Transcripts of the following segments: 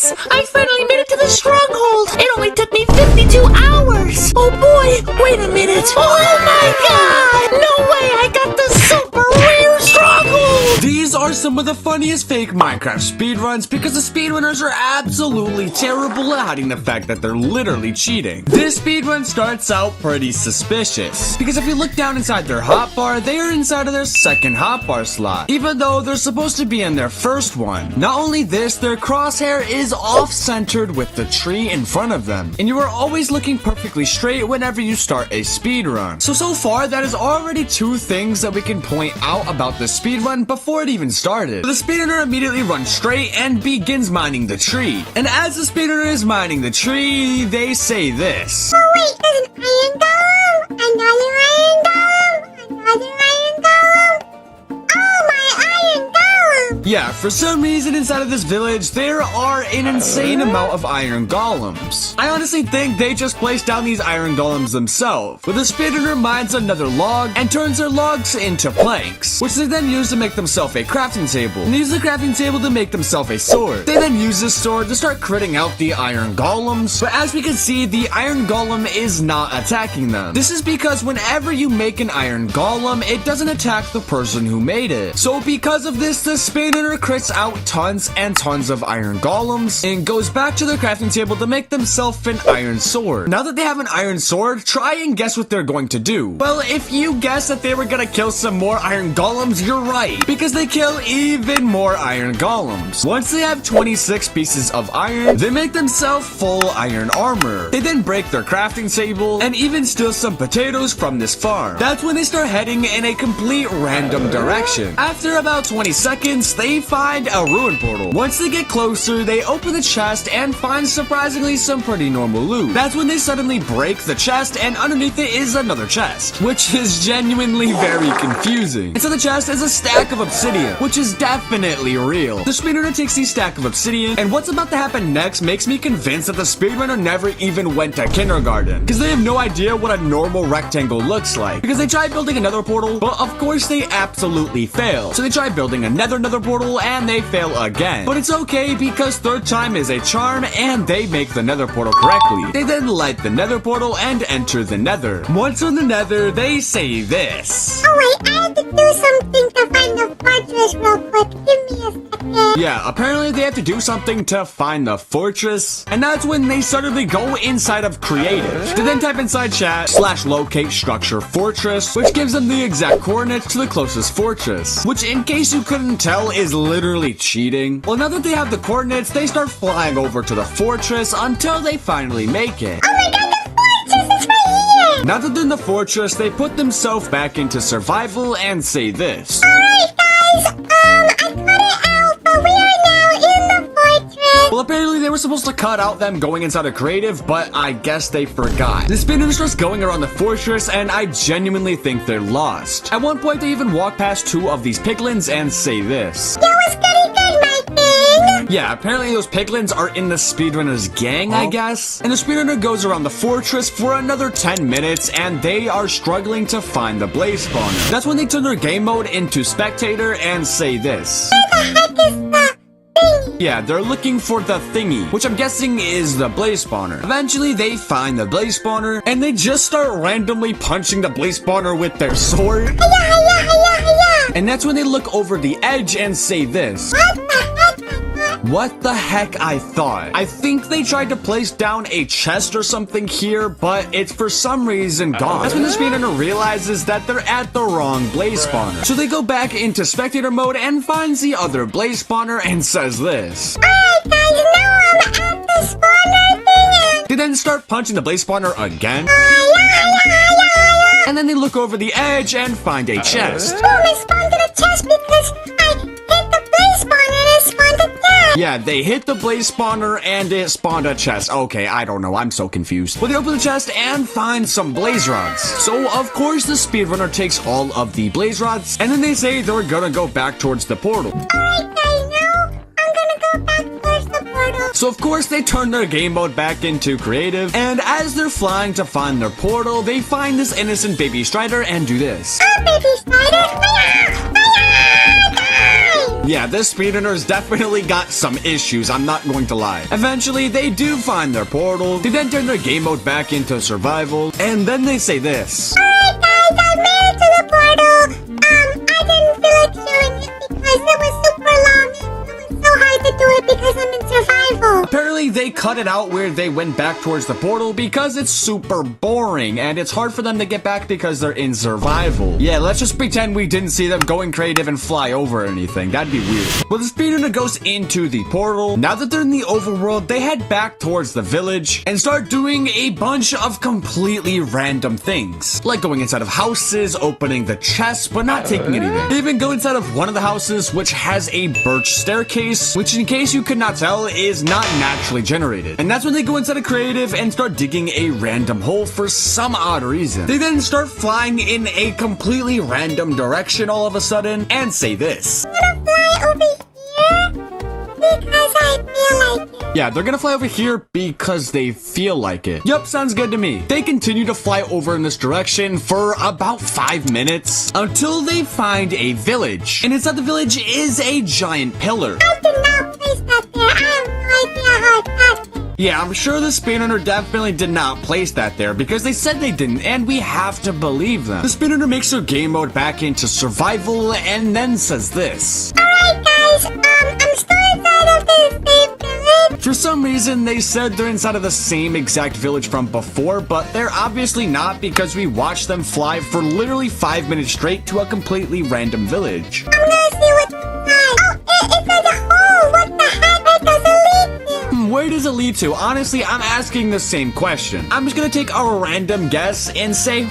Yes! I finally made it to the Stronghold! It only took me 52 hours! Oh boy! Wait a minute! Oh my god! No way! I got the super rare Stronghold! These are some of the funniest fake Minecraft speedruns because the speedrunners are absolutely terrible at hiding the fact that they're literally cheating. This speedrun starts out pretty suspicious because if you look down inside their hotbar, they are inside of their second hotbar slot, even though they're supposed to be in their first one. Not only this, their crosshair is off-centered with the tree in front of them, and you are always looking perfectly straight whenever you start a speedrun. So far, that is already two things that we can point out about the speedrun before it even started. The speedrunner immediately runs straight and begins mining the tree. And as the speedrunner is mining the tree, they say this. Oh wait, there's an iron golem! Another iron golem! Another iron golem! Oh, my iron golem! Yeah, for some reason inside of this village, there are an insane amount of iron golems. I honestly think they just placed down these iron golems themselves, where the speedrunner mines another log and turns their logs into planks, which they then use to make themselves a crafting table, and use the crafting table to make themselves a sword. They then use this sword to start critting out the iron golems, but as we can see, the iron golem is not attacking them. This is because whenever you make an iron golem, it doesn't attack the person who made it. So because of this, the speedrunner crits out tons and tons of iron golems and goes back to their crafting table to make themselves an iron sword. Now that they have an iron sword, try and guess what they're going to do. Well, if you guess that they were gonna kill some more iron golems, you're right, because they kill even more iron golems. Once they have 26 pieces of iron, they make themselves full iron armor. They then break their crafting table and even steal some potatoes from this farm. That's when they start heading in a complete random direction. After about 20 seconds, they find a ruin portal. Once they get closer, they open the chest and find surprisingly some pretty normal loot. That's when they suddenly break the chest and underneath it is another chest, which is genuinely very confusing. Inside the chest is a stack of obsidian, which is definitely real. The speedrunner takes the stack of obsidian, and what's about to happen next makes me convinced that the speedrunner never even went to kindergarten, because they have no idea what a normal rectangle looks like, because they try building another portal, but of course they absolutely fail. So they try building another portal and they fail again. But it's okay because third time is a charm and they make the nether portal correctly. They then light the nether portal and enter the nether. Once in the nether, they say this. Oh wait, I have to do something to find the fortress real quick. Give me a second. Yeah, apparently they have to do something to find the fortress. And that's when they suddenly go inside of creative. They then type inside chat /locate structure fortress, which gives them the exact coordinates to the closest fortress. Which, in case you couldn't tell, is literally cheating. Well, now that they have the coordinates, they start flying over to the fortress until they finally make it. Oh my god, the fortress is right here! Now that they're in the fortress, they put themselves back into survival and say this. Alright guys, I cut it out, but we are now in the fortress. Well, apparently they were supposed to cut out them going inside of creative, but I guess they forgot. The speedrunners starts going around the fortress, and I genuinely think they're lost. At one point, they even walk past two of these piglins and say this. That was pretty good, my thing. Yeah, apparently those piglins are in the speedrunner's gang, I guess. And the speedrunner goes around the fortress for another 10 minutes, and they are struggling to find the blaze spawner. That's when they turn their game mode into spectator and say this. Where the heck is the thingy? Yeah, they're looking for the thingy, which I'm guessing is the blaze spawner. Eventually, they find the blaze spawner, and they just start randomly punching the blaze spawner with their sword. Hiya, hiya, hiya, hiya. And that's when they look over the edge and say this. What the heck? What the heck I thought? I think they tried to place down a chest or something here, but it's for some reason gone. That's when the speedrunner realizes that they're at the wrong blaze spawner. So they go back into spectator mode and finds the other blaze spawner and says this. Alright guys, now I'm at the spawner thing. They then start punching the blaze spawner again. And then they look over the edge and find a chest. Oh, I spawned to the chest because I hit the blaze spawner and it spawned it down. Yeah, they hit the blaze spawner and it spawned a chest. Okay, I don't know. I'm so confused. Well, they open the chest and find some blaze rods. So, of course, the speedrunner takes all of the blaze rods and then they say they're gonna go back towards the portal. Alright guys, now I'm gonna go back towards the portal. So, of course, they turn their game mode back into creative, and as they're flying to find their portal, they find this innocent baby Strider and do this. Oh, baby spider! Hiya! Hiya! Die! Yeah, this speedrunner's definitely got some issues, I'm not going to lie. Eventually, they do find their portal, they then turn their game mode back into survival, and then they say this. Alright guys, I made it to the portal. I didn't feel like doing it because it was super long. It was so hard to do it because I'm in survival. Apparently, they cut it out where they went back towards the portal because it's super boring, and it's hard for them to get back because they're in survival. Yeah, let's just pretend we didn't see them going creative and fly over or anything. That'd be weird. Well, the speedrunner goes into the portal. Now that they're in the overworld, they head back towards the village and start doing a bunch of completely random things. Like going inside of houses, opening the chests, but not taking anything. They even go inside of one of the houses, which has a birch staircase, which in case you could not tell, is not naturally generated. And that's when they go inside of creative and start digging a random hole for some odd reason. They then start flying in a completely random direction all of a sudden and say this. I'm gonna fly over here because I feel like it. Yeah, they're gonna fly over here because they feel like it. Yup, sounds good to me. They continue to fly over in this direction for about 5 minutes until they find a village. And inside the village is a giant pillar. I did not place that there. I have no idea how it got there. Yeah, I'm sure the speedrunner definitely did not place that there because they said they didn't, and we have to believe them. The speedrunner makes their game mode back into survival and then says this. Alright guys, I'm still inside of this same village. For some reason, they said they're inside of the same exact village from before, but they're obviously not because we watched them fly for literally 5 minutes straight to a completely random village. I'm gonna see what's inside. Oh, it's like a hole. What the heck? Where does it lead to? Where does it lead to? Honestly, I'm asking the same question. I'm just gonna take a random guess and say,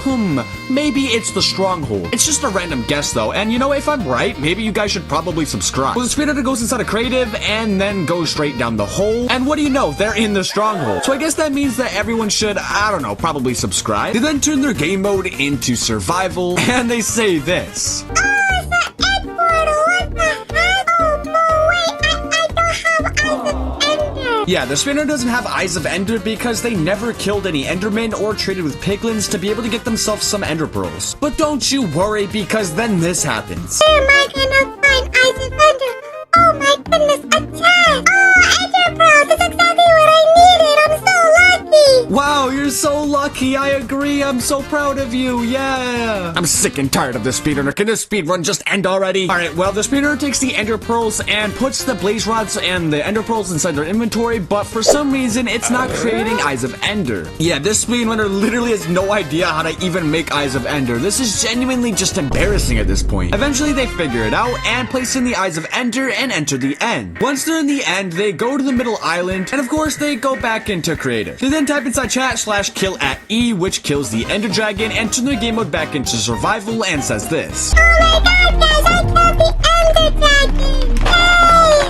maybe it's the Stronghold. It's just a random guess though, and you know, if I'm right, maybe you guys should probably subscribe. Well, the speedrunner goes inside of creative and then goes straight down the hole, and what do you know? They're in the Stronghold. So I guess that means that everyone should, I don't know, probably subscribe. They then turn their game mode into survival, and they say this. Oh, it's an egg portal. What the heck? Oh, no, wait. I don't have eyes of ender. Yeah, the speedrunner doesn't have Eyes of Ender because they never killed any Endermen or traded with piglins to be able to get themselves some Ender Pearls. But don't you worry because then this happens. Where am I gonna find eyes of ender? Oh my goodness, a chest! Oh, ender pearls! That's exactly what I needed! I'm so lucky! Wow, you're so lucky. I agree. I'm so proud of you. Yeah. I'm sick and tired of this speedrunner. Can this speedrun just end already? All right, well, the speedrunner takes the Ender Pearls and puts the Blaze Rods and the Ender Pearls inside their inventory, but for some reason, it's not creating Eyes of Ender. Yeah, this speedrunner literally has no idea how to even make Eyes of Ender. This is genuinely just embarrassing at this point. Eventually, they figure it out and place in the Eyes of Ender and enter the end. Once they're in the end, they go to the middle island, and of course, they go back into creative. They then type inside chat /kill at E, which kills the Ender Dragon, and turn their game mode back into survival and says this. Oh my god, guys, I killed the ender dragon! Yay!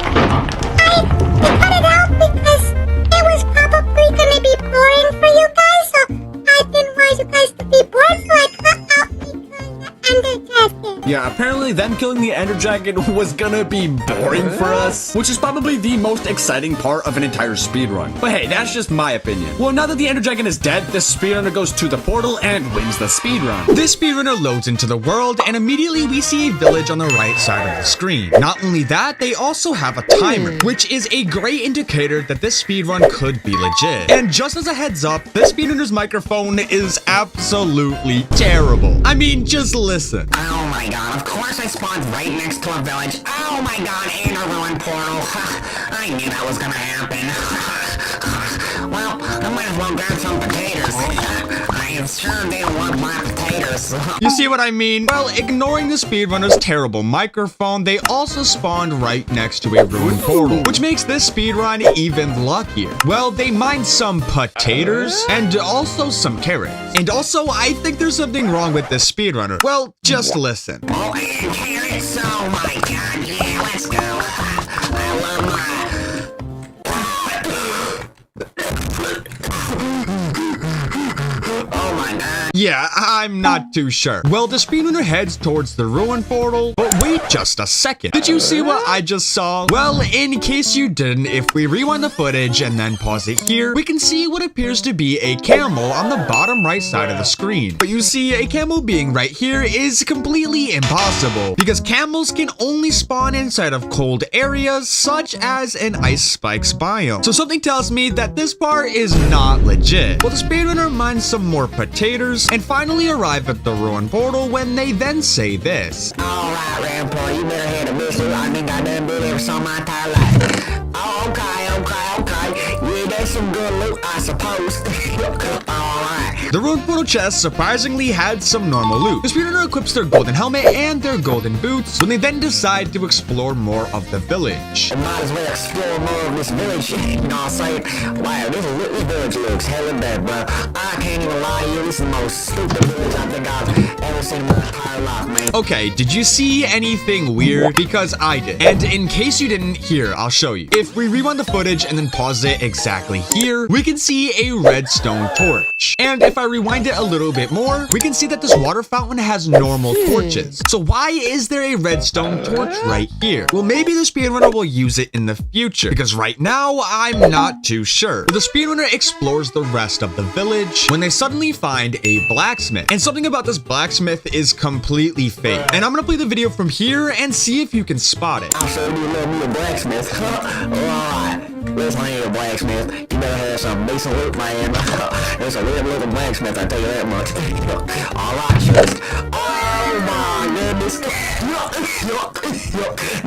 I cut it out because it was probably gonna be boring for you guys, so I didn't want you guys to be bored, so I cut out because the ender dragon. Yeah, apparently them killing the Ender Dragon was gonna be boring for us, which is probably the most exciting part of an entire speedrun. But hey, that's just my opinion. Well, now that the Ender Dragon is dead, the speedrunner goes to the portal and wins the speedrun. This speedrunner loads into the world, and immediately we see a village on the right side of the screen. Not only that, they also have a timer, which is a great indicator that this speedrun could be legit. And just as a heads up, this speedrunner's microphone is absolutely terrible. I mean, just listen. Oh my god, of course I spawned right next to a village. Oh my god, and a ruined portal. I knew that was gonna happen. Well, I might as well grab some potatoes. I sure didn't want my potatoes. You see what I mean? Well, ignoring the speedrunner's terrible microphone, they also spawned right next to a ruined portal, which makes this speedrun even luckier. Well, they mined some potatoes and also some carrots. And also, I think there's something wrong with this speedrunner. Well, just listen. Oh, and carrots. Oh my god, yeah, let's go. I love my... Oh my god. Yeah, I'm not too sure. Well, the speedrunner heads towards the ruin portal, but wait just a second. Did you see what I just saw? Well, in case you didn't, if we rewind the footage and then pause it here, we can see what appears to be a camel on the bottom right side of the screen. But you see, a camel being right here is completely impossible, because camels can only spawn inside of cold areas such as an ice spikes biome. So something tells me that this part is not legit. Well, the speedrunner mines some more potatoes and finally arrive at the ruin portal when they then say this. Alright, Rampart, you better head to Bastion. I think I done been here for my entire life. Oh, okay. Yeah, that's some good loot, I suppose. Alright. The ruin portal chest surprisingly had some normal loot. The speedrunner equips their golden helmet and their golden boots when they then decide to explore more of the village. I might as well explore more of this village, you know what I'm saying? Wow, this village looks hella bad, bro. I can't even lie to you, this is the most stupid village I think I've ever seen in my entire life, man. Okay, did you see anything weird? Because I did. And in case you didn't, here, I'll show you. If we rewind the footage and then pause it exactly here, we can see a redstone torch. And if I rewind it a little bit more, we can see that this water fountain has normal torches. So why is there a redstone torch right here? Well, maybe the speedrunner will use it in the future, because right now, I'm not too sure. The speedrunner explores the rest of the village when they suddenly find a blacksmith. And something about this blacksmith is completely fake. And I'm gonna play the video from here and see if you can spot it. I'll show you a blacksmith. Alright. Listen here, blacksmith. You better have some decent loot, man. There's a real little blacksmith, I tell you that much. Alright, just. Oh my goodness.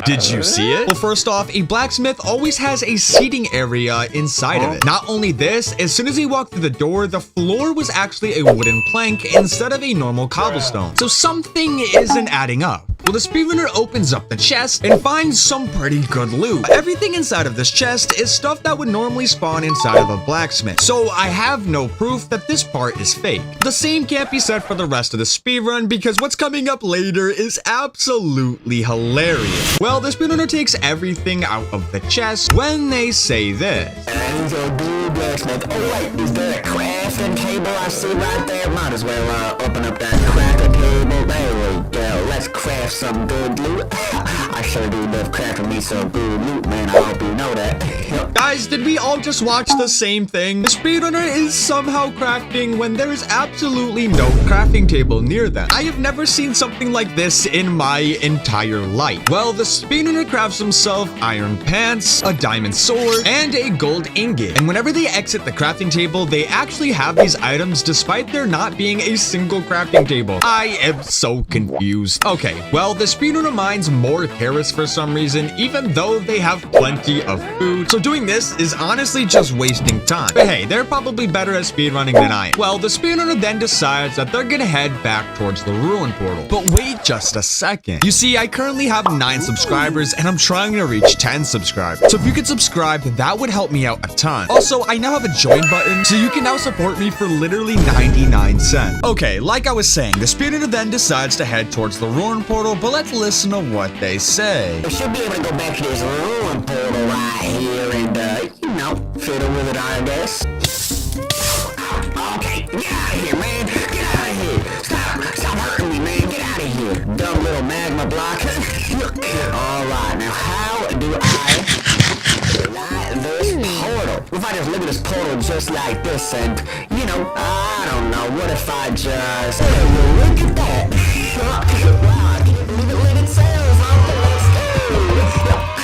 Did you see it? Well, first off, a blacksmith always has a seating area inside of it. Not only this, as soon as he walked through the door, the floor was actually a wooden plank instead of a normal cobblestone. So something isn't adding up. Well, the speedrunner opens up the chest and finds some pretty good loot. Everything inside of this chest is stuff that would normally spawn inside of a blacksmith. So I have no proof that this part is fake. The same can't be said for the rest of the speedrun because what's coming up later is absolutely hilarious. Well, the speedrunner takes everything out of the chest when they say this. Blacksmith. Oh wait, is there a crafting table I see right there? Might as well open up that crafting table. There we go. Let's craft some good loot. I sure do love crafting me some good loot, man. I hope you know that. Guys, did we all just watch the same thing? The speedrunner is somehow crafting when there is absolutely no crafting table near them. I have never seen something like this in my entire life. Well, the speedrunner crafts himself iron pants, a diamond sword, and a gold ingot. And whenever they exit the crafting table, they actually have these items despite there not being a single crafting table. I am so confused. Okay, well, the speedrunner mines more carrots for some reason, even though they have plenty of food. So doing this is honestly just wasting time. But hey, they're probably better at speedrunning than I am. Well, the speedrunner then decides that they're gonna head back towards the ruin portal. But wait just a second. You see, I currently have 9 subscribers and I'm trying to reach 10 subscribers. So if you could subscribe, that would help me out a ton. Also, I now have a join button, so you can now support me for literally 99 cents. Okay, like I was saying, the speedrunner then decides to head towards the ruin portal, but let's listen to what they say. We should be able to go back to this ruin portal right here and, you know, fiddle with it, I guess. Okay, get out of here, man. Get out of here. Stop hurting me, man. Get out of here. Dumb little magma block. Alright, now how do I light this portal? If I just look at this portal just like this and, you know, I don't know, what if I just... look at that. Wow, I can't believe it lit itself.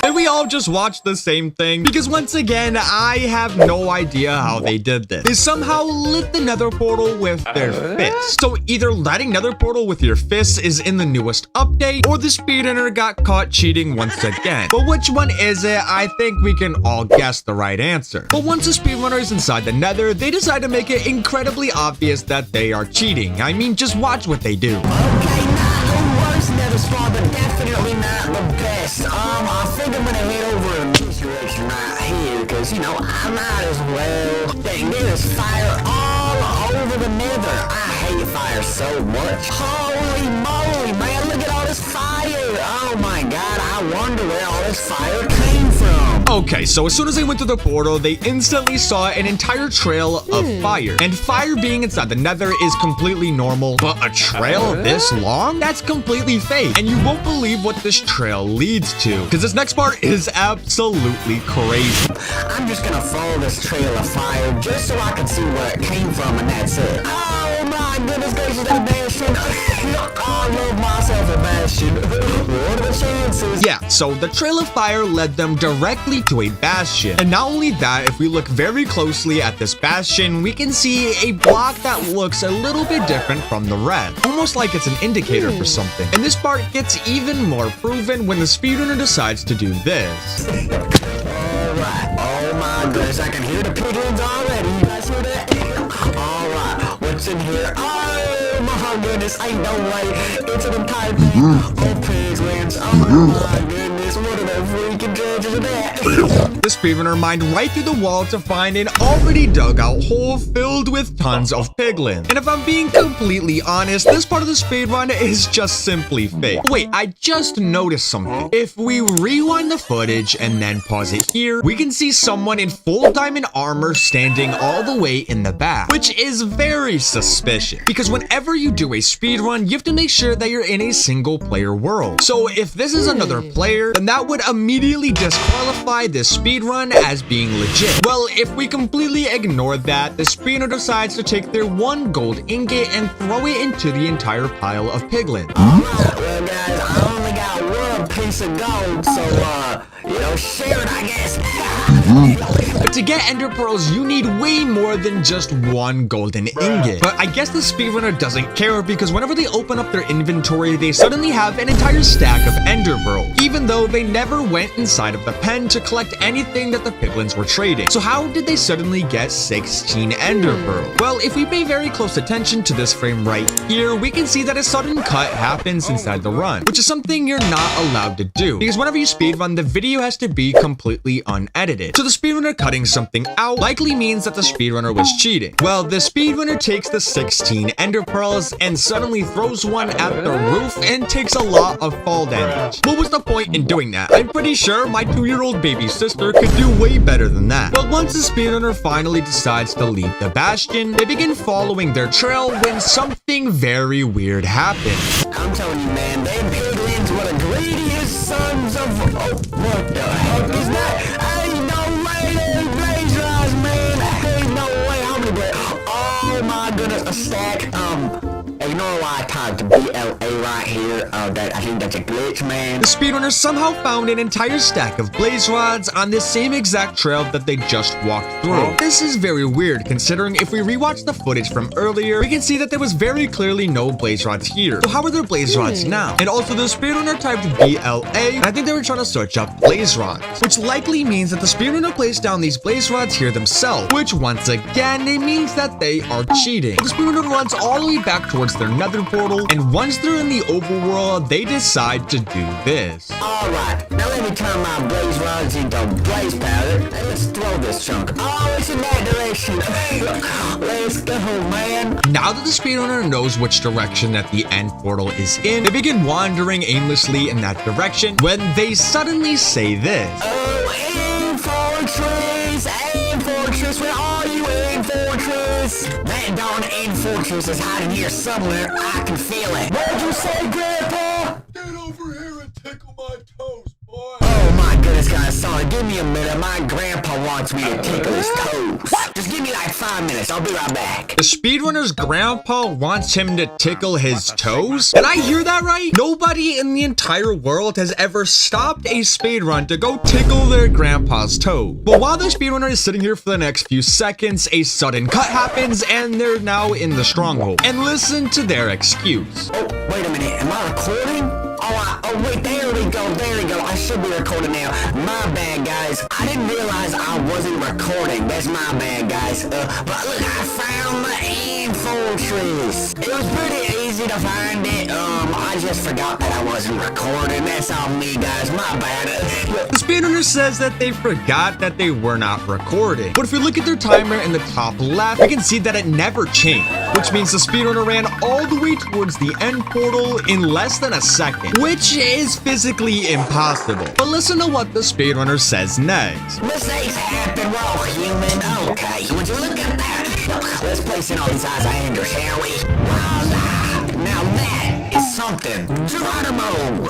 And we all just watched the same thing because once again, I have no idea how they did this. They somehow lit the nether portal with their fists. So either lighting nether portal with your fists is in the newest update or the speedrunner got caught cheating once again. But which one is it? I think we can all guess the right answer. But once the speedrunner is inside the nether, they decide to make it incredibly obvious that they are cheating. I mean, just watch what they do. Okay, not the worst nether spawn, but definitely not the best. I think I'm gonna head over in this direction right here, because, you know, I might as well. Dang, there's fire all over the nether. I hate fire so much. Holy moly, man, look at all this fire. Oh my god, I I wonder where all this fire came from. Okay, so as soon as they went through the portal, they instantly saw an entire trail of fire. And fire being inside the Nether is completely normal, but a trail this long? That's completely fake. And you won't believe what this trail leads to, because this next part is absolutely crazy. I'm just gonna follow this trail of fire just so I can see where it came from, and that's it. Oh my goodness gracious, that Bastion. I love myself a Bastion. What are the chances? Yeah, so the trail of fire led them directly to a bastion. And not only that, if we look very closely at this bastion, we can see a block that looks a little bit different from the rest. Almost like it's an indicator for something. And this part gets even more proven when the speedrunner decides to do this. Alright, oh my goodness, I can hear the piglins already. You guys hear that? Alright, what's in here? Oh my goodness, ain't no way. It's an entire thing. Oh, piglins. Oh my goodness, what are the freaking chances of that? The speedrunner mined right through the wall to find an already dug out hole filled with tons of piglins. And if I'm being completely honest, this part of the speedrun is just simply fake. Wait, I just noticed something. If we rewind the footage and then pause it here, we can see someone in full diamond armor standing all the way in the back, which is very suspicious because whenever you do a speedrun, you have to make sure that you're in a single player world. So if this is another player, then that would immediately disqualify this speedrun as being legit. Well, if we completely ignore that, the speedrunner decides to take their one gold ingot and throw it into the entire pile of piglins. Well guys, I only got one piece of gold, so share it, I guess. To get ender pearls, you need way more than just one golden ingot. But I guess the speedrunner doesn't care because whenever they open up their inventory, they suddenly have an entire stack of ender pearls, even though they never went inside of the pen to collect anything that the piglins were trading. So how did they suddenly get 16 ender pearls? Well, if we pay very close attention to this frame right here, we can see that a sudden cut happens inside the run, which is something you're not allowed to do because whenever you speedrun, the video has to be completely unedited. So the speedrunner cutting something out likely means that the speedrunner was cheating. Well, the speedrunner takes the 16 ender pearls and suddenly throws one at the roof and takes a lot of fall damage. What was the point in doing that? I'm pretty sure my 2-year-old baby sister could do way better than that. But once the speedrunner finally decides to leave the bastion, they begin following their trail when something very weird happens. I'm telling you, man, them piglins were the greediest sons of... Oh, what the heck is that? Ain't no way they blaze rise, man. Ain't no way. How many blaze? Oh my goodness, a stack. Ignore why I typed BLA right here. I think that's a glitch, man. The speedrunner somehow found an entire stack of blaze rods on this same exact trail that they just walked through. This is very weird considering if we rewatch the footage from earlier, we can see that there was very clearly no blaze rods here. So how are there blaze rods now? And also the speedrunner typed BLA, and I think they were trying to search up blaze rods, which likely means that the speedrunner placed down these blaze rods here themselves, which once again, it means that they are cheating. The speedrunner runs all the way back towards their nether portal, and once they're in the overworld, they decide to do this. Alright, now let me turn my blaze rods into blaze powder, and let's throw this chunk. Oh, it's in that direction. Let's go, man. Now that the speedrunner knows which direction that the end portal is in, they begin wandering aimlessly in that direction when they suddenly say this. Oh, aim fortress! Aim fortress! Where are you, aim fortress? That darn aim fortress is hiding here somewhere. I can feel it. What'd you say, Grandpa? Get over here and tickle my toes, boy. Oh my goodness, guys, sorry, give me a minute. My grandpa wants me to tickle his toes. Just give me like 5 minutes, I'll be right back. The speedrunner's grandpa wants him to tickle his toes? Did I hear that right? Nobody in the entire world has ever stopped a speedrun to go tickle their grandpa's toe. But while the speedrunner is sitting here for the next few seconds, a sudden cut happens and they're now in the stronghold. And listen to their excuse. Oh, wait a minute, am I recording? Oh, wait, there we go, I should be recording now. My bad, guys. I didn't realize I wasn't recording. That's my bad, guys. But look, I found the ant fortress. It was pretty easy to find it. I just forgot that I wasn't recording. That's on me, guys. My bad. The speedrunner says that they forgot that they were not recording. But if we look at their timer in the top left, we can see that it never changed, which means the speedrunner ran all the way towards the end portal in less than a second, which is physically impossible. But listen to what the speedrunner says next. Mistakes happen, we're all human. Okay, would you look at that? Let's place in all these eyes under, shall we? Now that is something. Geronimo!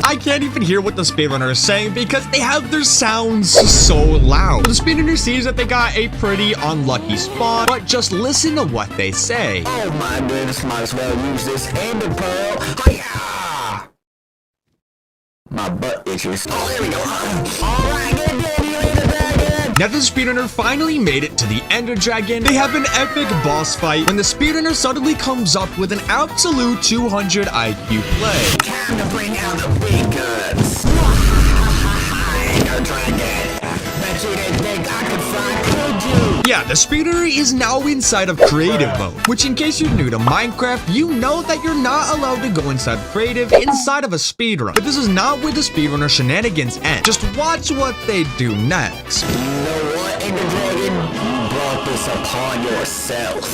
I can't even hear what the speedrunner is saying because they have their sounds so loud. The speedrunner sees that they got a pretty unlucky spawn, but just listen to what they say. Oh my goodness, might as well use this ender pearl. Hi-ya! My butt itches. Oh, there we go. Alright, good day, you ender dragon. Now the speedrunner finally made it to the ender dragon. They have an epic boss fight when the speedrunner suddenly comes up with an absolute 200 IQ play. Time to bring out the big guns. Ender dragon. Bet you didn't think I could fly, could you? Yeah, the speedrunner is now inside of creative mode, which in case you're new to Minecraft, you know that you're not allowed to go inside creative inside of a speedrun. But this is not where the speedrunner shenanigans end. Just watch what they do next. You know what, Ender Dragon? You brought this upon yourself.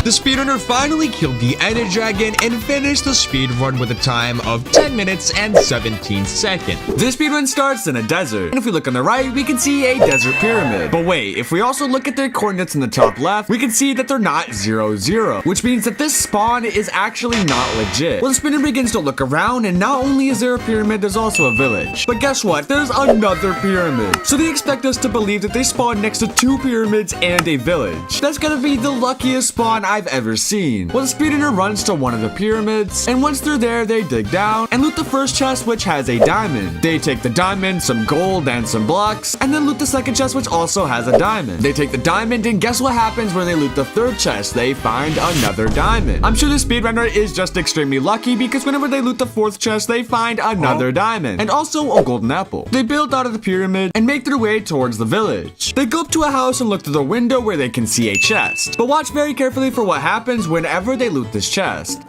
The speedrunner finally killed the ender dragon and finished the speedrun with a time of 10 minutes and 17 seconds. This speedrun starts in a desert, and if we look on the right, we can see a desert pyramid. But wait, if we also look at their coordinates in the top left, we can see that they're not 0, 0, which means that this spawn is actually not legit. Well, the speedrunner begins to look around, and not only is there a pyramid, there's also a village. But guess what? There's another pyramid. So they expect us to believe that they spawned next to 2 pyramids and a village. That's gonna be the luckiest spawn I've ever seen. Well, the speedrunner runs to one of the pyramids, and once they're there, they dig down and loot the first chest, which has a diamond. They take the diamond, some gold, and some blocks, and then loot the second chest, which also has a diamond. They take the diamond, and guess what happens when they loot the third chest? They find another diamond. I'm sure the speedrunner is just extremely lucky because whenever they loot the fourth chest, they find another diamond, and also a golden apple. They build out of the pyramid and make their way towards the village. They go up to a house and look through the window where they can see a chest. But watch very carefully for what happens whenever they loot this chest.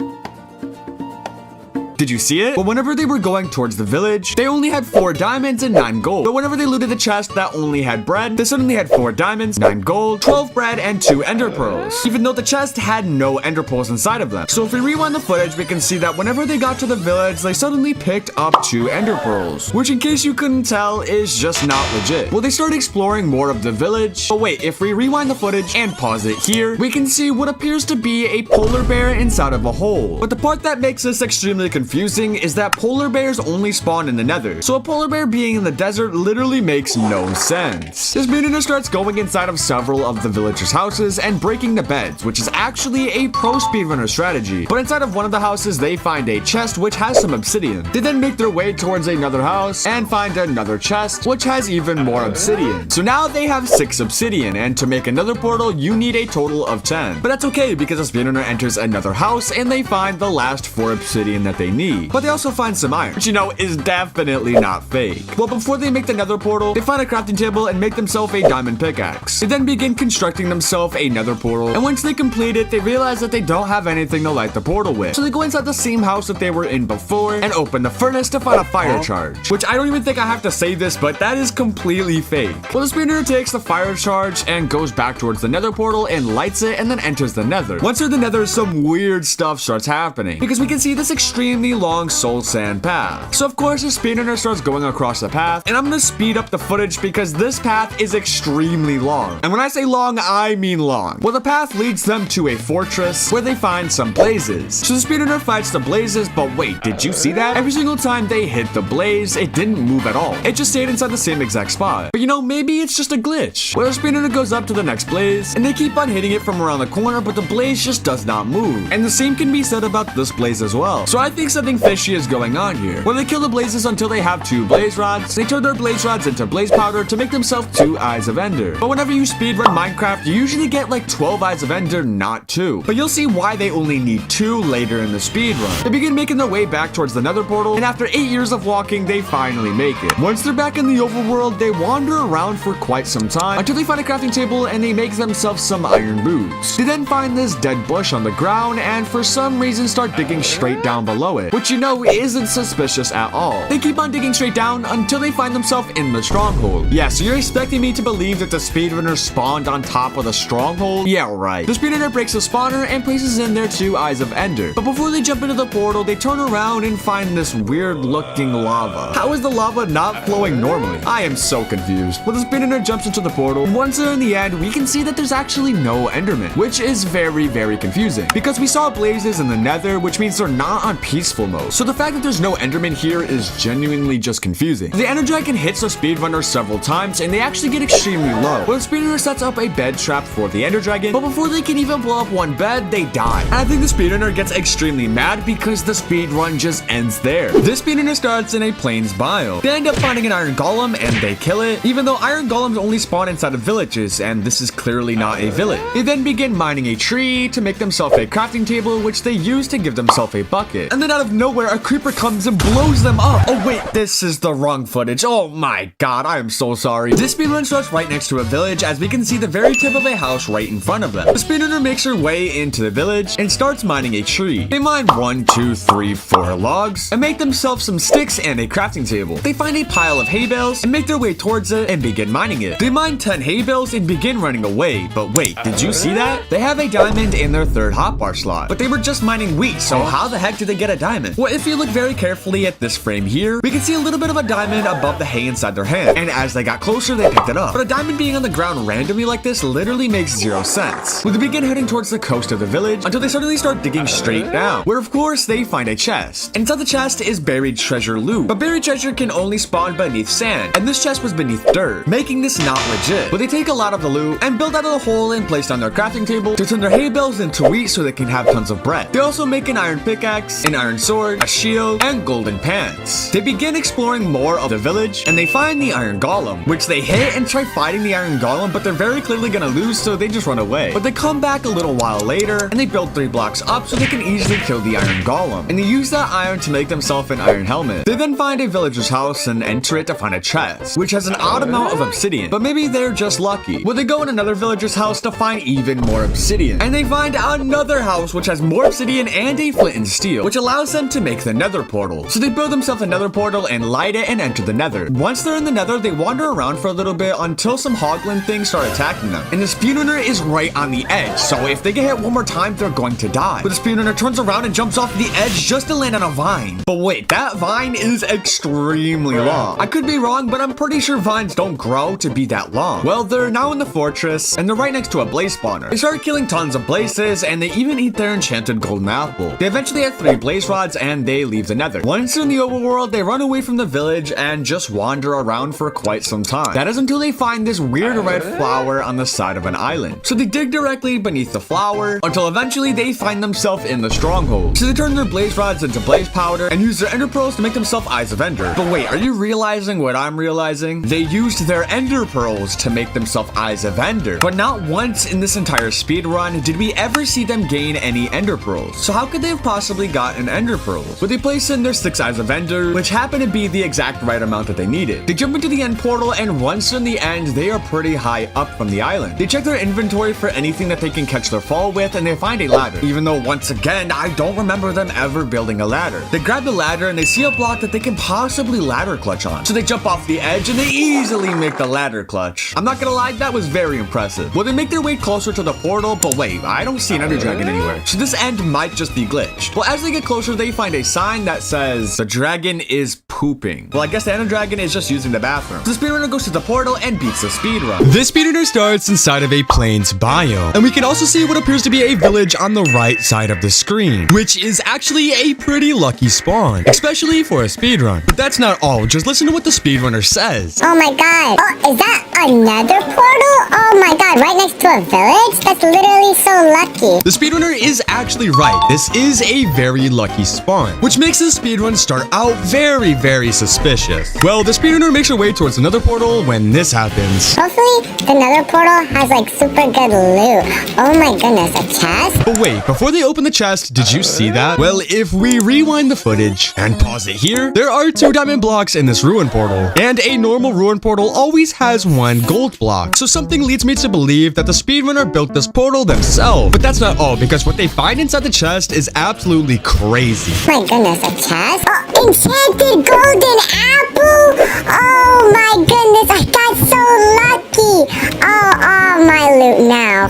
Did you see it? Well, whenever they were going towards the village, they only had 4 diamonds and 9 gold. But whenever they looted the chest that only had bread, they suddenly had 4 diamonds, 9 gold, 12 bread, and 2 ender pearls. Even though the chest had no ender pearls inside of them. So if we rewind the footage, we can see that whenever they got to the village, they suddenly picked up 2 ender pearls, which in case you couldn't tell, is just not legit. Well, they started exploring more of the village. But wait, if we rewind the footage and pause it here, we can see what appears to be a polar bear inside of a hole. But the part that makes this extremely confusing is that polar bears only spawn in the Nether. So a polar bear being in the desert literally makes no sense. This speedrunner starts going inside of several of the villagers' houses and breaking the beds, which is actually a pro speedrunner strategy. But inside of one of the houses, they find a chest which has some obsidian. They then make their way towards another house and find another chest which has even more obsidian. So now they have 6 obsidian, and to make another portal, you need a total of 10. But that's okay because the speedrunner enters another house and they find the last 4 obsidian that they need. But they also find some iron, which you know is definitely not fake. Well, before they make the nether portal, they find a crafting table and make themselves a diamond pickaxe. They then begin constructing themselves a nether portal, and once they complete it, they realize that they don't have anything to light the portal with. So they go inside the same house that they were in before and open the furnace to find a fire charge, which I don't even think I have to say this, but that is completely fake. Well, the speedrunner takes the fire charge and goes back towards the nether portal and lights it and then enters the nether. Once they're in the nether, some weird stuff starts happening because we can see this extremely long soul sand path. So of course the speedrunner starts going across the path, and I'm gonna speed up the footage because this path is extremely long. And when I say long, I mean long. Well, the path leads them to a fortress where they find some blazes. So the speedrunner fights the blazes, but wait, did you see that? Every single time they hit the blaze, it didn't move at all. It just stayed inside the same exact spot. But you know, maybe it's just a glitch. Well, the speedrunner goes up to the next blaze, and they keep on hitting it from around the corner, but the blaze just does not move. And the same can be said about this blaze as well. So I think something fishy is going on here. When they kill the blazes until they have 2 blaze rods, they turn their blaze rods into blaze powder to make themselves 2 eyes of ender. But whenever you speedrun Minecraft, you usually get like 12 eyes of ender, not 2. But you'll see why they only need 2 later in the speedrun. They begin making their way back towards the Nether portal, and after 8 years of walking, they finally make it. Once they're back in the overworld, they wander around for quite some time until they find a crafting table and they make themselves some iron boots. They then find this dead bush on the ground and for some reason start digging straight down below it, which you know isn't suspicious at all. They keep on digging straight down until they find themselves in the stronghold. Yeah, so you're expecting me to believe that the speedrunner spawned on top of the stronghold? Yeah, right. The speedrunner breaks the spawner and places in their 2 eyes of ender. But before they jump into the portal, they turn around and find this weird looking lava. How is the lava not flowing normally? I am so confused. When the speedrunner jumps into the portal, once they're in the end, we can see that there's actually no enderman, which is very confusing because we saw blazes in the nether, which means they're not on peaceful mode. So the fact that there's no enderman here is genuinely just confusing. The ender dragon hits the speedrunner several times and they actually get extremely low. Well, the speedrunner sets up a bed trap for the ender dragon, but before they can even blow up one bed, they die. And I think the speedrunner gets extremely mad because the speedrun just ends there. This speedrunner starts in a plains biome. They end up finding an iron golem and they kill it, even though iron golems only spawn inside of villages and this is clearly not a village. They then begin mining a tree to make themselves a crafting table, which they use to give themselves a bucket. And then out of nowhere, a creeper comes and blows them up. Oh wait, this is the wrong footage. Oh my god, I am so sorry. This speedrun starts right next to a village as we can see the very tip of a house right in front of them. The speedrunner makes her way into the village and starts mining a tree. They mine 1, 2, 3, 4 logs and make themselves some sticks and a crafting table. They find a pile of hay bales and make their way towards it and begin mining it. They mine 10 hay bales and begin running away. But wait, did you see that? They have a diamond in their 3rd hotbar slot, but they were just mining wheat, so how the heck did they get a diamond? Well, if you look very carefully at this frame here, we can see a little bit of a diamond above the hay inside their hand, and as they got closer, they picked it up. But a diamond being on the ground randomly like this literally makes 0 sense. Well, they begin heading towards the coast of the village until they suddenly start digging straight down, where of course they find a chest. Inside the chest is buried treasure loot, but buried treasure can only spawn beneath sand, and this chest was beneath dirt, making this not legit. But they take a lot of the loot and build out of the hole and place on their crafting table to turn their hay bales into wheat so they can have tons of bread. They also make an iron pickaxe, an iron sword, a shield, and golden pants. They begin exploring more of the village and they find the iron golem, which they hit and try fighting the iron golem, but they're very clearly gonna lose, so they just run away. But they come back a little while later and they build 3 blocks up so they can easily kill the iron golem, and they use that iron to make themselves an iron helmet. They then find a villager's house and enter it to find a chest, which has an odd amount of obsidian, but maybe they're just lucky. Well, they go in another villager's house to find even more obsidian, and they find another house which has more obsidian and a flint and steel, which allows them to make the nether portal. So they build themselves a nether portal and light it and enter the nether. Once they're in the nether, they wander around for a little bit until some hoglin things start attacking them, and the speedrunner is right on the edge, so if they get hit one more time, they're going to die. But the speedrunner turns around and jumps off the edge just to land on a vine. But wait, that vine is extremely long. I could be wrong, but I'm pretty sure vines don't grow to be that long. Well, they're now in the fortress, and they're right next to a blaze spawner. They start killing tons of blazes, and they even eat their enchanted golden apple. They eventually have 3 blaze rods, and they leave the nether. Once they're in the overworld, they run away from the village and just wander around for quite some time. That is until they find this weird red flower on the side of an island. So they dig directly beneath the flower until eventually they find themselves in the stronghold. So they turn their blaze rods into blaze powder and use their ender pearls to make themselves eyes of ender. But wait, are you realizing what I'm realizing? They used their ender pearls to make themselves eyes of ender. But not once in this entire speedrun did we ever see them gain any ender pearls. So how could they have possibly gotten ender pearls? But they place in their 6 eyes of ender, which happen to be the exact right amount that they needed. They jump into the end portal, and once in the end, they are pretty high up from the island. They check their inventory for anything that they can catch their fall with, and they find a ladder. Even though once again, I don't remember them ever building a ladder. They grab the ladder and they see a block that they can possibly ladder clutch on. So they jump off the edge and they easily make the ladder clutch. I'm not gonna lie, that was very impressive. Well, they make their way closer to the portal, but wait, I don't see an ender dragon anywhere. So this end might just be glitched. Well, as they get closer, they find a sign that says, "The dragon is pooping." Well, I guess the ender dragon is just using the bathroom. So the speedrunner goes to the portal and beats the speedrun. This speedrunner starts inside of a plains biome, and we can also see what appears to be a village on the right side of the screen, which is actually a pretty lucky spawn, especially for a speedrun. But that's not all, just listen to what the speedrunner says. Oh my god. Oh, is that another portal? Oh my god, right next to a village? That's literally so lucky. The speedrunner is actually right. This is a very lucky lucky spawn, which makes the speedrun start out very, very suspicious. Well, the speedrunner makes her way towards another portal when this happens. Hopefully, the Nether portal has like super good loot. Oh my goodness, a chest? But wait, before they open the chest, did you see that? Well, if we rewind the footage and pause it here, there are 2 diamond blocks in this ruin portal, and a normal ruin portal always has 1 gold block. So something leads me to believe that the speedrunner built this portal themselves. But that's not all, because what they find inside the chest is absolutely crazy. My goodness, a chest? Oh, enchanted golden apple! Oh my goodness, I got so lucky! Oh, my loot now.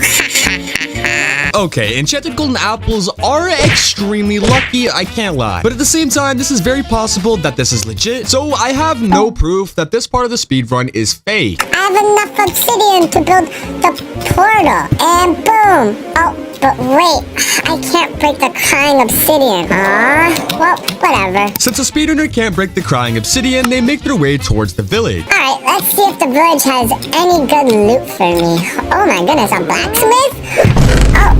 Okay, enchanted golden apples are extremely lucky, I can't lie. But at the same time, this is very possible that this is legit, so I have no proof that this part of the speedrun is fake. I have enough obsidian to build the portal, and boom! Oh, but wait, I can't break the crying obsidian. Well, whatever. Since the speedrunner can't break the crying obsidian, they make their way towards the village. Alright, let's see if the village has any good loot for me. Oh my goodness, a blacksmith? Oh,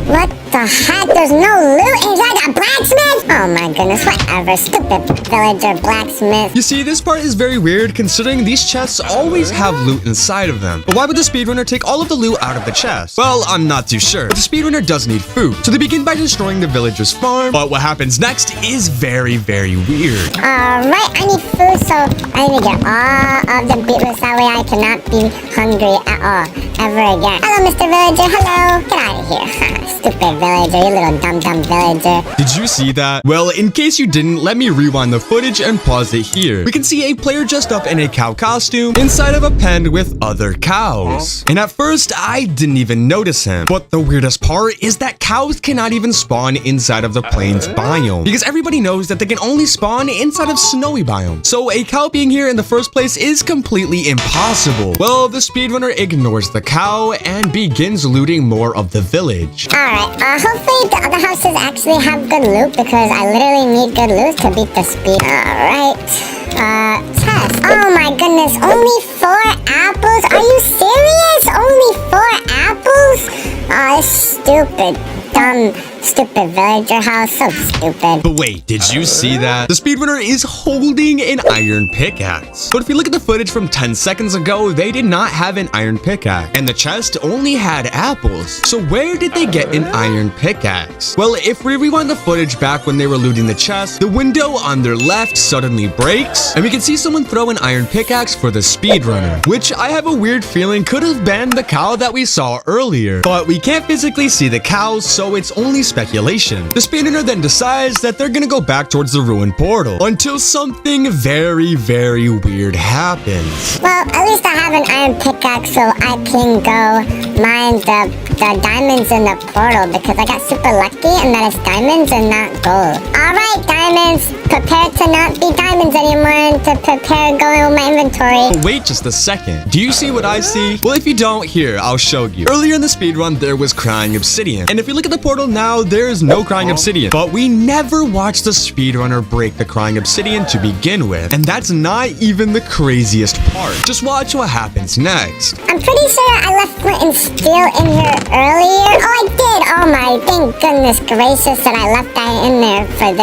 what the heck? There's no loot inside a blacksmith? Oh my goodness, whatever. Stupid villager blacksmith. You see, this part is very weird considering these chests always have loot inside of them. But why would the speedrunner take all of the loot out of the chest? Well, I'm not too sure. But the speedrunner does need food, so they begin by destroying the villager's farm. But what happens next is very, very weird. Alright, I need food, so I need to get all of the beetroots. That way I cannot be hungry at all, ever again. Hello, Mr. Villager. Hello. Get out of here. Stupid villager, you little dumb villager. Did you see that? Well, in case you didn't, let me rewind the footage and pause it here. We can see a player dressed up in a cow costume inside of a pen with other cows. And at first, I didn't even notice him. But the weirdest part is that cows cannot even spawn inside of the plains biome, because everybody knows that they can only spawn inside of snowy biome. So a cow being here in the first place is completely impossible. Well, the speedrunner ignores the cow and begins looting more of the village. Alright, hopefully the other houses actually have good loot, because I literally need good loot to beat the speed. Alright, chest. Oh my goodness, only 4 apples? Are you serious? Only 4 apples? Oh, this stupid, dumb, stupid villager house. So stupid. But wait, did you see that? The speedrunner is holding an iron pickaxe. But if you look at the footage from 10 seconds ago, they did not have an iron pickaxe. And the chest only had apples. So where did they get an iron pickaxe? Well, if we rewind the footage back when they were looting the chest, the window on their left suddenly breaks, and we can see someone throw an iron pickaxe for the speedrunner, which I have a weird feeling could have been the cow that we saw earlier. But we can't physically see the cows, so it's only speculation. The speedrunner then decides that they're gonna go back towards the ruined portal until something very, very weird happens. Well, at least I have an iron pickaxe, so I can go mine the diamonds in the portal, because I got super lucky and that it's diamonds and not gold. Alright, diamonds, prepare to not be diamonds anymore and to prepare going with my inventory. But wait just a second. Do you see what I see? Well, if you don't, here, I'll show you. Earlier in the speedrun, there was crying obsidian. And if you look at the portal now, there is no crying obsidian. But we never watched the speedrunner break the crying obsidian to begin with. And that's not even the craziest part. Just watch what happens next. I'm pretty sure I left flint and steel in here earlier. Oh, I did. Oh my, thank goodness gracious that I left that in there for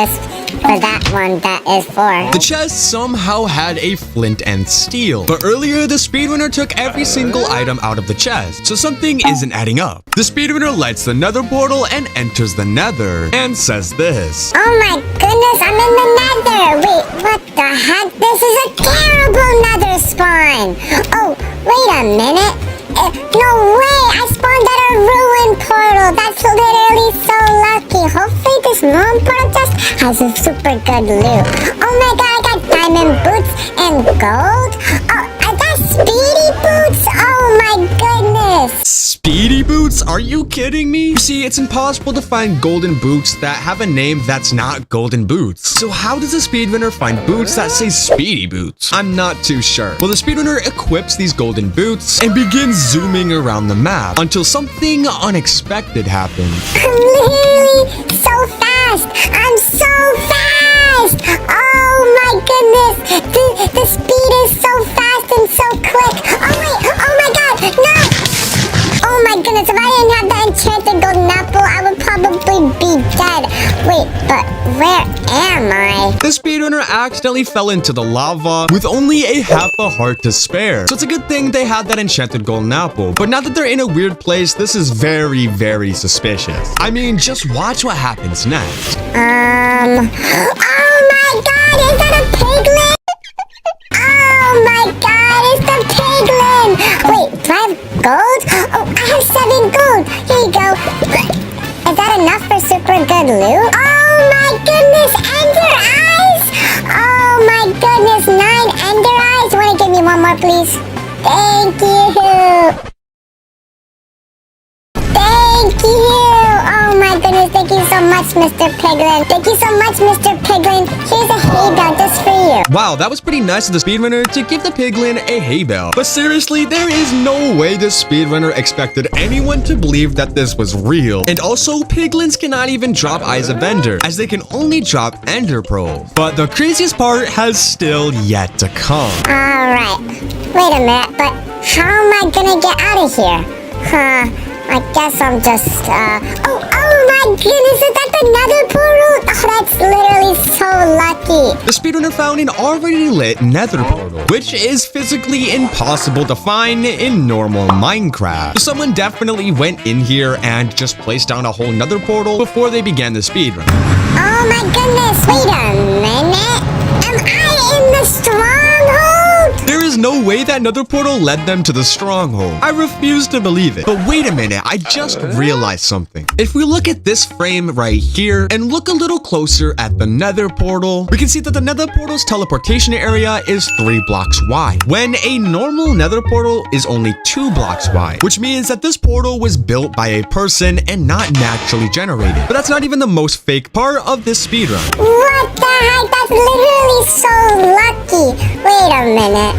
that one that is for. The chest somehow had a flint and steel. But earlier, the speedrunner took every single item out of the chest. So something isn't adding up. The speedrunner lights the nether portal and enters the nether and says this. Oh my goodness, I'm in the nether. Wait, what the heck? This is a terrible nether spawn. Oh, wait a minute. No way, I spawned at a ruined portal. That's literally so lucky. Hopefully this ruined portal just has a super good loot. Oh my god, I got diamond boots and gold. Oh, I got speedy boots. Oh my goodness. Speedy boots? Are you kidding me? You see, it's impossible to find golden boots that have a name that's not golden boots. So how does a speedrunner find boots that say speedy boots? I'm not too sure. Well, the speedrunner equips these golden boots and begins zooming around the map until something unexpected happens. I'm literally so fast. I'm so fast. Oh my goodness. The speed is so fast and so quick. Oh wait. Oh my god. No. Oh my goodness. If I didn't have that enchanted golden apple, I would probably I'd be dead. Wait, but where am I? The speedrunner accidentally fell into the lava with only a half a heart to spare. So it's a good thing they had that enchanted golden apple. But now that they're in a weird place, this is very, very suspicious. I mean, just watch what happens next. Oh my god, is that a piglin? Oh my god, it's the piglin! Wait, do I have gold? Oh, I have 7 gold. Here you go. Is that enough for super good loot? Oh my goodness, ender eyes! Oh my goodness, 9 ender eyes. Wanna give me one more, please? Thank you. Thank you! Oh my goodness, thank you so much, Mr. Piglin. Thank you so much, Mr. Piglin. Here's a hay bale just for you. Wow, that was pretty nice of the speedrunner to give the piglin a hay bale. But seriously, there is no way the speedrunner expected anyone to believe that this was real. And also, piglins cannot even drop Eyes of Ender, as they can only drop Ender Pearls. But the craziest part has still yet to come. Alright, wait a minute, but how am I gonna get out of here? I guess I'm just, oh my goodness, is that the Nether portal? Oh, that's literally so lucky. The speedrunner found an already lit Nether portal, which is physically impossible to find in normal Minecraft. So someone definitely went in here and just placed down a whole Nether portal before they began the speedrun. Oh my goodness, wait a minute. Am I in the Stronghold? There is no way that Nether portal led them to the Stronghold. I refuse to believe it. But wait a minute, I just realized something. If we look at this frame right here and look a little closer at the Nether portal, we can see that the Nether portal's teleportation area is 3 blocks wide, when a normal Nether portal is only 2 blocks wide, which means that this portal was built by a person and not naturally generated. But that's not even the most fake part of this speedrun. What the heck? That's literally so lucky. Wait a minute.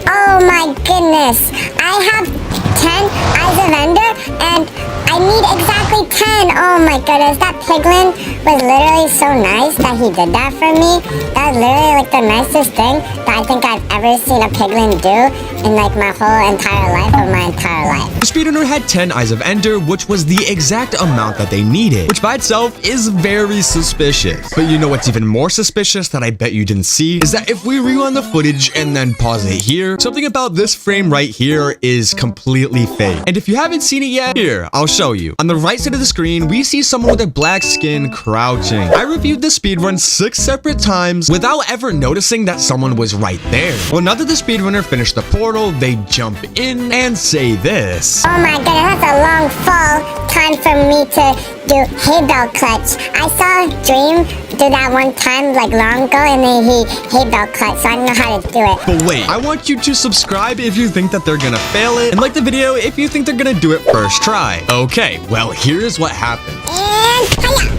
Oh my goodness. I have 10 Eyes of Ender and I need exactly 10. Oh my goodness. That piglin was literally so nice that he did that for me. That was literally like the nicest thing that I think I've ever seen a piglin do in like my whole entire life of my entire life. The speedrunner had 10 Eyes of Ender, which was the exact amount that they needed, which by itself is very suspicious. But you know what's even more suspicious that I bet you didn't see? Is that if we rewind the footage and then pause it here, something about this frame right here is completely fake. And if you haven't seen it yet, here, I'll show you. On the right side of the screen, we see someone with a black skin crouching. I reviewed the speedrun 6 separate times without ever noticing that someone was right there. Well, now that the speedrunner finished the portal, they jump in and say this. Oh my goodness, that's a long fall. Time for me to do hay bale clutch. I saw Dream do that one time like long ago and then he hay bale clutch, so I don't know how to do it. But wait, I want you to subscribe if you think that they're gonna fail it, and like the video if you think they're gonna do it first try. Okay, well here's what happened. And hiya!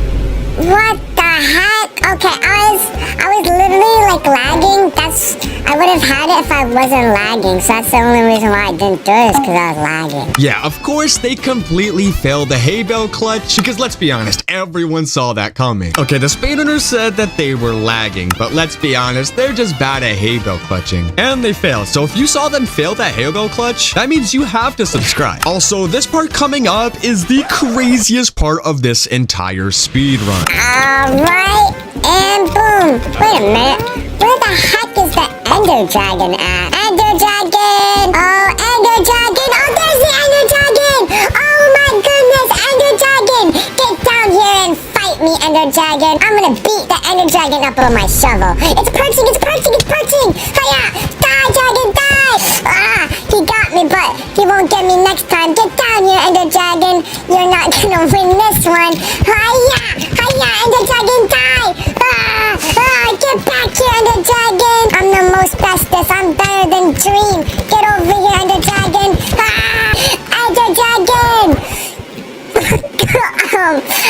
What the heck? Okay, I was literally like lagging. I would have had it if I wasn't lagging, so that's the only reason why I didn't do it is because I was lagging. Yeah, of course they completely failed the hay bale clutch, because let's be honest, everyone saw that coming. Okay, the speedrunner said that they were lagging, but let's be honest, they're just bad at hay bale clutching. And they failed, so if you saw them fail that hay bale clutch, that means you have to subscribe. Also, this part coming up is the craziest part of this entire speedrun. Alright, and boom. Wait a minute. Where the heck is the Ender Dragon at? Ender Dragon! Oh, Ender Dragon! Oh, there's the Ender Dragon! Oh my goodness, Ender Dragon! Get down here and fight me, Ender Dragon! I'm gonna beat the Ender Dragon up with my shovel. It's perching, it's perching, it's perching! Hiya! Die, Dragon, die! Ah, he got me, but he won't get me next time. Get down here, Ender Dragon! You're not gonna win this one! Hiya! Hiya, Ender Dragon, die! Get back here, Ender Dragon! I'm the most bestest. I'm better than Dream. Get over here, Ender Dragon! Ender Dragon!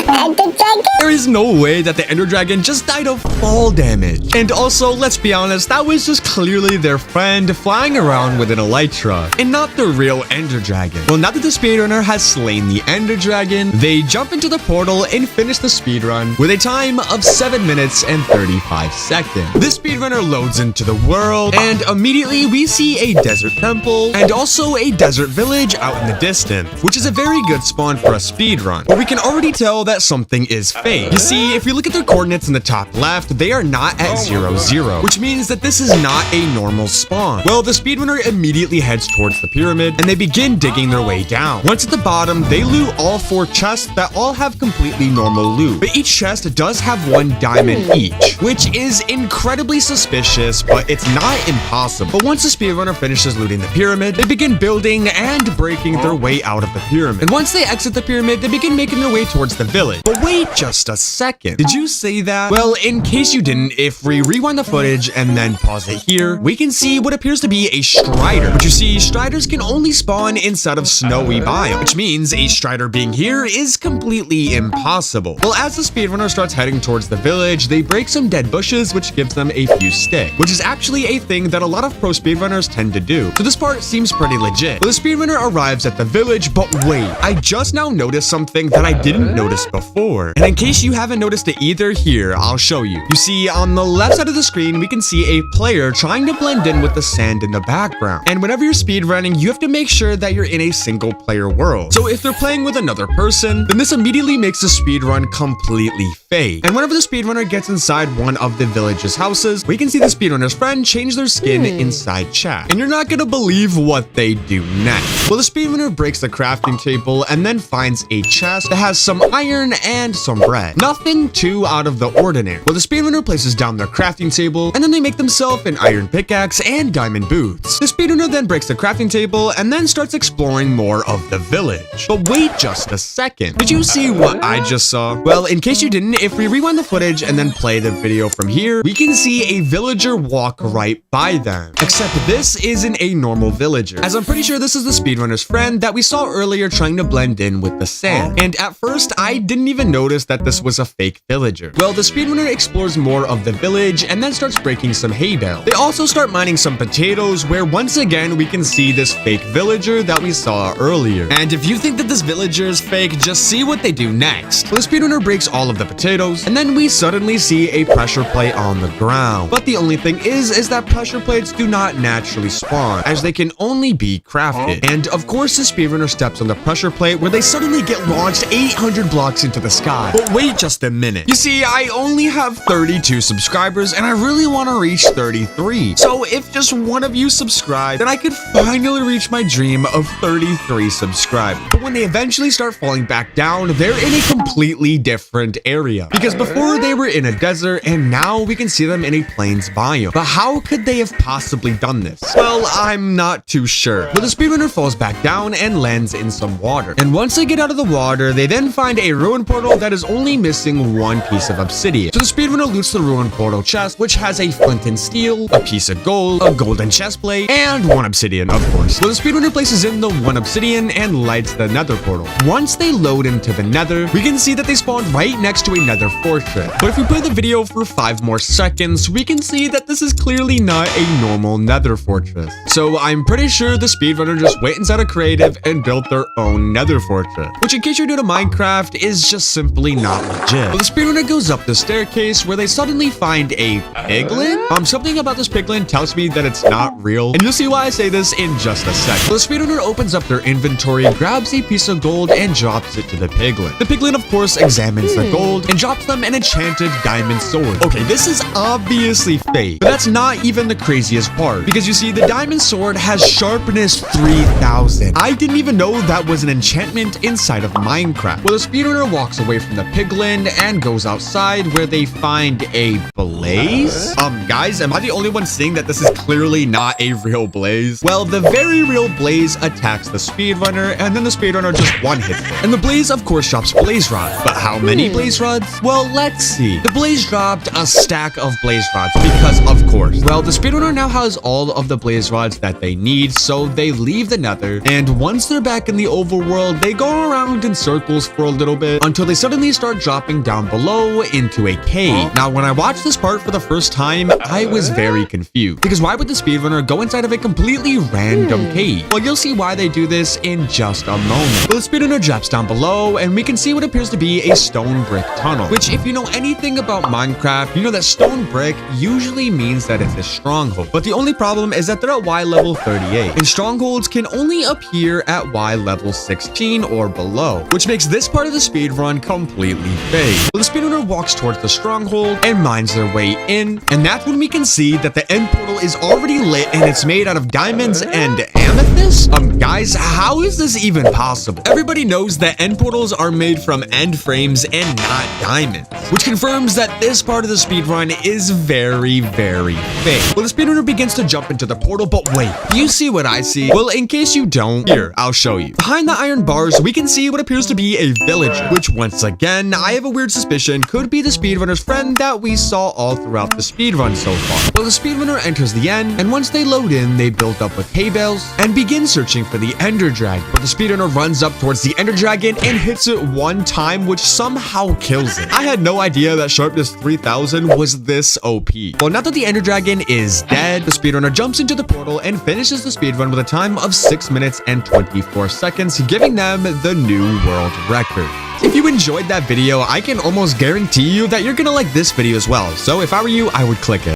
Ender Dragon? There is no way that the Ender Dragon just died of fall damage. And also, let's be honest, that was just clearly their friend flying around with an elytra, and not the real Ender Dragon. Well, now that the speedrunner has slain the Ender Dragon, they jump into the portal and finish the speedrun with a time of 7 minutes and 35 seconds. The speedrunner loads into the world, and immediately we see a desert temple and also a desert village out in the distance, which is a very good spawn for a speedrun. But we can already already tell that something is fake. You see, if you look at their coordinates in the top left, they are not at 0, 0, which means that this is not a normal spawn. Well, the speedrunner immediately heads towards the pyramid, and they begin digging their way down. Once at the bottom, they loot all 4 chests that all have completely normal loot, but each chest does have 1 diamond each, which is incredibly suspicious, but it's not impossible. But once the speedrunner finishes looting the pyramid, they begin building and breaking their way out of the pyramid. And once they exit the pyramid, they begin making their way towards the village. But wait just a second. Did you say that? Well, in case you didn't, if we rewind the footage and then pause it here, we can see what appears to be a strider. But you see, striders can only spawn inside of snowy biome, which means a strider being here is completely impossible. Well, as the speedrunner starts heading towards the village, they break some dead bushes, which gives them a few sticks, which is actually a thing that a lot of pro speedrunners tend to do. So this part seems pretty legit. Well, the speedrunner arrives at the village, but wait, I just now noticed something that I didn't notice before. And in case you haven't noticed it either, here, I'll show you. You see, on the left side of the screen, we can see a player trying to blend in with the sand in the background. And whenever you're speedrunning, you have to make sure that you're in a single player world. So if they're playing with another person, then this immediately makes the speedrun completely fake. And whenever the speedrunner gets inside one of the village's houses, we can see the speedrunner's friend change their skin inside chat. And you're not gonna believe what they do next. Well, the speedrunner breaks the crafting table and then finds a chest that has some iron and some bread. Nothing too out of the ordinary. Well, the speedrunner places down their crafting table and then they make themselves an iron pickaxe and diamond boots. The speedrunner then breaks the crafting table and then starts exploring more of the village. But wait just a second. Did you see what I just saw? Well, in case you didn't, if we rewind the footage and then play the video from here, we can see a villager walk right by them. Except this isn't a normal villager, as I'm pretty sure this is the speedrunner's friend that we saw earlier trying to blend in with the sand. And at first, I didn't even notice that this was a fake villager. Well, the speedrunner explores more of the village and then starts breaking some hay bales. They also start mining some potatoes, where once again we can see this fake villager that we saw earlier. And if you think that this villager is fake, just see what they do next. Well, the speedrunner breaks all of the potatoes, and then we suddenly see a pressure plate on the ground. But the only thing is that pressure plates do not naturally spawn, as they can only be crafted. And of course, the speedrunner steps on the pressure plate, where they suddenly get launched 800 blocks into the sky. But wait just a minute. You see, I only have 32 subscribers, and I really want to reach 33. So if just one of you subscribe, then I could finally reach my dream of 33 subscribers. But when they eventually start falling back down, they're in a completely different area. Because before they were in a desert, and now we can see them in a plains biome. But how could they have possibly done this? Well, I'm not too sure. But the speedrunner falls back down and lands in some water. And once they get out of the water, they then find a ruin portal that is only missing 1 piece of obsidian. So the speedrunner loots the ruin portal chest, which has a flint and steel, a piece of gold, a golden chest plate, and 1 obsidian, of course. So the speedrunner places in the 1 obsidian and lights the nether portal. Once they load into the nether, we can see that they spawn right next to a nether fortress. But if we play the video for 5 more seconds, we can see that this is clearly not a normal nether fortress. So I'm pretty sure the speedrunner just went inside a creative and built their own nether fortress, which in case you're new to Minecraft is just simply not legit. But the speedrunner goes up the staircase, where they suddenly find a piglin. Something about this piglin tells me that it's not real, and you'll see why I say this in just a sec. So the speedrunner opens up their inventory, grabs a piece of gold, and drops it to the piglin. The piglin, of course, examines the gold and drops them an enchanted diamond sword. Okay, this is obviously fake, but that's not even the craziest part, because you see, the diamond sword has sharpness 3000. I didn't even know that was an enchantment inside of Minecraft. Well, the speedrunner walks away from the piglin and goes outside, where they find a blaze. Guys, am I the only one seeing that this is clearly not a real blaze? Well, the very real blaze attacks the speedrunner, and then the speedrunner just one-hits it. And the blaze, of course, drops blaze rods. But how many blaze rods? Well, let's see. The blaze dropped a stack of blaze rods, because of course. Well, the speedrunner now has all of the blaze rods that they need, so they leave the nether, and once they're back in the overworld, they go around in circles for a little bit until they suddenly start dropping down below into a cave. Now, when I watched this part for the first time, I was very confused, because why would the speedrunner go inside of a completely random cave? Well, you'll see why they do this in just a moment. Well, the speedrunner drops down below, and we can see what appears to be a stone brick tunnel, which if you know anything about Minecraft, you know that stone brick usually means means that it's a stronghold. But the only problem is that they're at Y level 38, and strongholds can only appear at Y level 16 or below, which makes this part of the speedrun completely fake. Well, the speedrunner walks towards the stronghold and mines their way in, and that's when we can see that the end portal is already lit and it's made out of diamonds and amethyst? Guys, how is this even possible? Everybody knows that end portals are made from end frames and not diamonds, which confirms that this part of the speedrun is very, very fake. Well, the speedrunner begins to jump into the portal, but wait, do you see what I see? Well, in case you don't, here, I'll show you. Behind the iron bars, we can see what appears to be a villager, which once again, I have a weird suspicion could be the speedrunner's friend that we saw all throughout the speedrun so far. Well, the speedrunner enters the end, and once they load in, they build up with hay bales and begin searching for the ender dragon. But the speedrunner runs up towards the ender dragon and hits it one time, which somehow kills it. I had no idea that sharpness 3000 was this OP. Well, now that the ender dragon is dead, the speedrunner jumps into the portal and finishes the speedrun with a time of 6 minutes and 24 seconds, giving them the new world record. If you enjoyed that video, I can almost guarantee you that you're gonna like this video as well. So if I were you, I would click it.